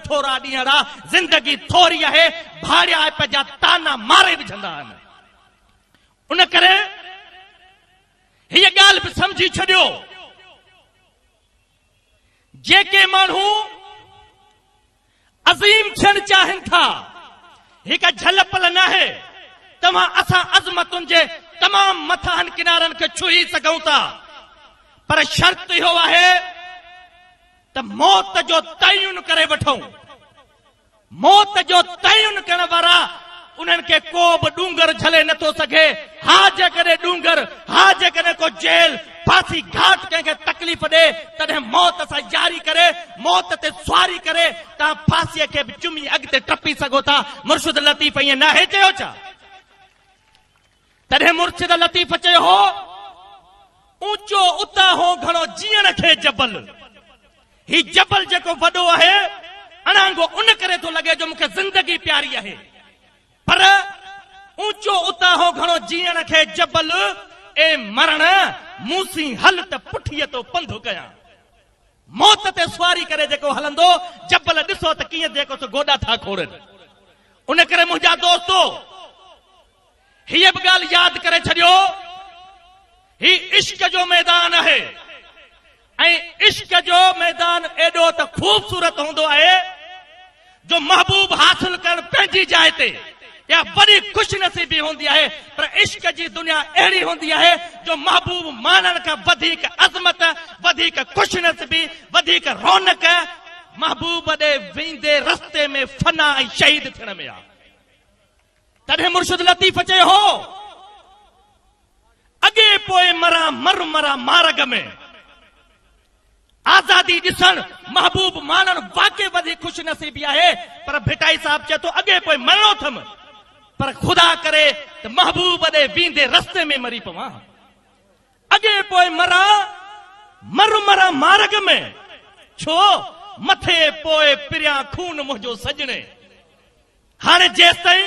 थोरा ॾींहं जिंदगी थोरी आहे भाड़िया पंहिंजा ताना मारे विझंदा आहिनि उन करे हीअ ॻाल्हि बि सम्झी छॾियो जेके माण्हू अज़ीम थियण चाहिनि था हिक झलपल न आहे तव्हां असां अज़मतुनि जे तमाम मथाहनि किनारनि खे छुही सघूं था पर शर्त इहो आहे त मौत जो तयन करे वठूं मौत जो तयन करण वारा उन्हनि खे को बि डूंगर झले नथो सघे हा जेकॾहिं डूंगर हा जेकॾहिं को जेल फांसी घाट कंहिंखे तकलीफ़ ॾे तॾहिं मौत सां जारी करे मौत ते सुवारी करे तव्हां फांसीअ खे बि चुमी अॻिते टपी सघो था मुर्शिद लतीफ़ ईअं न आहे चयो छा तॾहिं मुर्शिद लतीफ़ चयो हो ऊंचो उता हो घणो जीअण खे जबल ही जबल जेको वॾो आहे अणांगो उन करे थो लॻे जो मूंखे ज़िंदगी प्यारी आहे पर ऊंचो उता हो घणो जीअण खे जबल ए मरण मूसी हल त पुठीअ तो पंधु कयां मौत ते सुवारी करे जेको हलंदो जबल ॾिसो त कीअं जेको सो गोॾा था खोड़नि उन करे मुंहिंजा दोस्तो हीअ बि ॻाल्हि यादि करे छॾियो ही इश्क जो मैदान आहे ऐं इश्क जो मैदान एॾो त ख़ूबसूरत हूंदो आहे जो महबूब हासिल करणु पंहिंजी जाइ ते या बड़ी खुश नसीबी होंदी है पर इश्क जी दुनिया अड़ी होंदी है जो महबूब मानन का वधिक अजमत वधिक खुश नसीबी वधिक रौनक महबूब दे वेंदे रस्ते में फना ऐं शहीद थियण में आ तॾहिं मुर्शिद लतीफ़ चए हो अगे पोए मरा मर मरा मार्ग में आजादी ॾिसण महबूब मानन वाकई वधिक खुश नसीबी आहे पर भिटाई साहब चए तो अगे पोए मरणो थम पर खुदा करे तो महबूब दे वेंदे रस्ते में मरी पवां अगे पोए मरा मर मरा मार्ग में छो मथे पोए पिरिया खून मुंहिंजो सजणे हाणे जेसि ताईं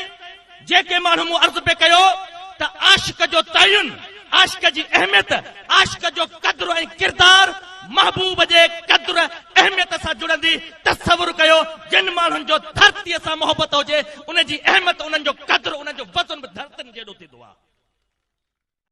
जेके माण्हू मूं अर्ज़ पे कयो त आशिक जो तयन आशिक जी अहमियत आशिक जो क़द्र ऐं किरदार महबूब जे क़द्र अहमियत सां जुड़ंदी तसवुर कयो जिन माण्हुनि जो धरतीअ सां मोहबत हुजे